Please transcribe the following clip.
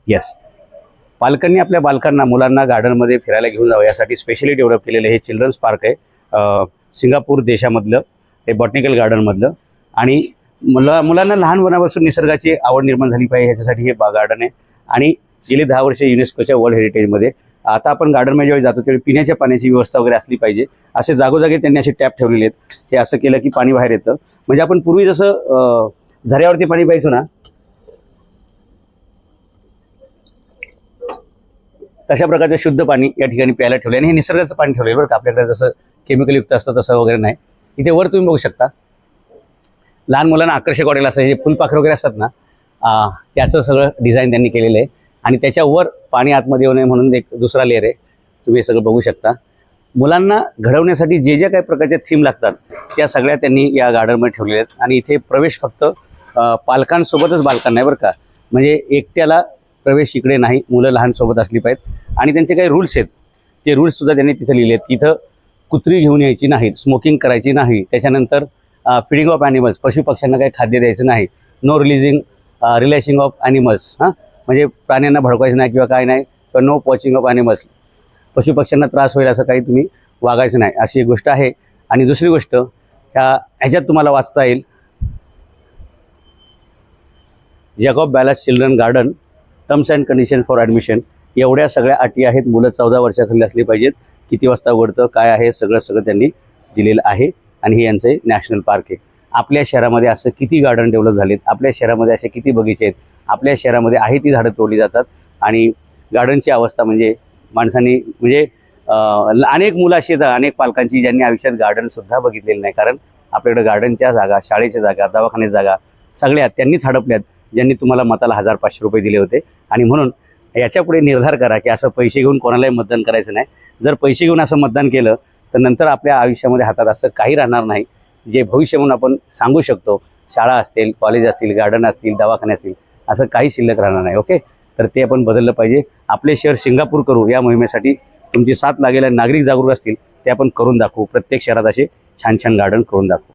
Yes, पालकांनी आपल्या बालकांना मुलांना गार्डनमध्ये फिरायला घेऊन जावं यासाठी स्पेशली डेव्हलप केलेलं हे चिल्ड्रन्स पार्क आहे. सिंगापूर देशामधलं हे बॉटनिकल गार्डनमधलं. आणि मुलांना लहानपणापासून निसर्गाची आवड निर्माण झाली पाहिजे ह्याच्यासाठी हे गार्डन आहे. आणि गेली 10 वर्षे युनेस्कोच्या वर्ल्ड हेरिटेजमध्ये. आता आपण गार्डनमध्ये ज्यावेळी जातो त्यावेळी पिण्याच्या पाण्याची व्यवस्था वगैरे असली पाहिजे. असे जागोजागी त्यांनी असे टॅप ठेवलेले आहेत. हे असं केलं की पाणी बाहेर येतं. म्हणजे आपण पूर्वी जसं झऱ्यावरती पाणी प्यायचो ना, तशा प्रकारचं शुद्ध पाणी या ठिकाणी प्यायला ठेवलं. आणि हे निसर्गाचं पाणी ठेवलं बरं का. आपल्याकडे जसं केमिकलयुक्त असतं तसं वगैरे नाही. इथे वर तुम्ही बघू शकता, लहान मुलांना आकर्षक वाटेल असं हे फुलपाखरं वगैरे असतात ना, त्याचं सगळं डिझाईन त्यांनी केलेलं आहे. आणि त्याच्यावर पाणी आतमध्ये येऊ नये म्हणून एक दुसरा लेअर आहे. तुम्ही हे सगळं बघू शकता. मुलांना घडवण्यासाठी जे ज्या काही प्रकारच्या थीम लागतात त्या सगळ्या त्यांनी या गार्डनमध्ये ठेवलेल्या आहेत. आणि इथे प्रवेश फक्त पालकांसोबतच बालकांना आहे बरं का. म्हणजे एकट्याला प्रवेश इकडे नाही, मुलं लहान सोबत असली पाहिजेत. आणि त्यांचे काही रूल्स आहेत, ते रूल्ससुद्धा त्यांनी तिथे लिहिले आहेत की इथं कुत्री घेऊन यायची नाहीत, स्मोकिंग करायची नाही, त्याच्यानंतर फिडिंग ऑफ ॲनिमल्स, पशुपक्ष्यांना काही खाद्य द्यायचं नाही, नो रिलॅशिंग ऑफ ॲनिमल्स, म्हणजे प्राण्यांना भडकायचं नाही किंवा काय नाही, किंवा नो पॉचिंग ऑफ ॲनिमल्स, पशुपक्ष्यांना त्रास होईल असं काही तुम्ही वागायचं नाही, अशी एक गोष्ट आहे. आणि दुसरी गोष्ट ह्याच्यात तुम्हाला वाचता येईल, Jacob Ballas children garden terms and condition for admission, एवढ्या सगळ्या अटी आहेत. मुलं 14 वर्षाखाली असली पाहिजेत. किती वाजता उघडतं काय आहे सगळं त्यांनी दिलेलं आहे. आणि हे यांचं नॅशनल पार्क आहे. आपल्या शहरामध्ये असं किती गार्डन डेव्हलप झालेत, आपल्या शहरामध्ये असे किती बगीचे आहेत, आपल्या शहरामध्ये आहे ती झाडं तोडली जातात. आणि गार्डनची अवस्था म्हणजे माणसांनी म्हणजे अनेक मुलं अशी आहेत, अनेक पालकांची ज्यांनी आयुष्यात गार्डनसुद्धा बघितलेलं नाही. कारण आपल्याकडे गार्डनच्या जागा, शाळेच्या जागा, दवाखान्याच्या जागा सगळ्या त्यांनीच हडपल्यात, ज्यांनी तुम्हाला मताला 1500 रुपये दिले होते. आणि म्हणून याच्यापुढे निर्धार करा की असं पैसे घेऊन कोणालाही मतदान करायचं नाही. जर पैसे घेऊन असं मतदान केलं तर नंतर आपल्या आयुष्यामध्ये हातात असं काही राहणार नाही जे भविष्य म्हणून आपण सांगू शकतो. शाळा असतील, कॉलेज असतील, गार्डन असतील, दवाखाने असतील, असं काही शिल्लक राहणार नाही. ओके, तर ते आपण बदललं पाहिजे. आपले शहर सिंगापूर करू या मोहिमेसाठी तुमची साथ लागेल. आणि नागरिक जागरूक असतील ते आपण करून दाखवू. प्रत्येक शहरात असे छान छान गार्डन करून दाखवू.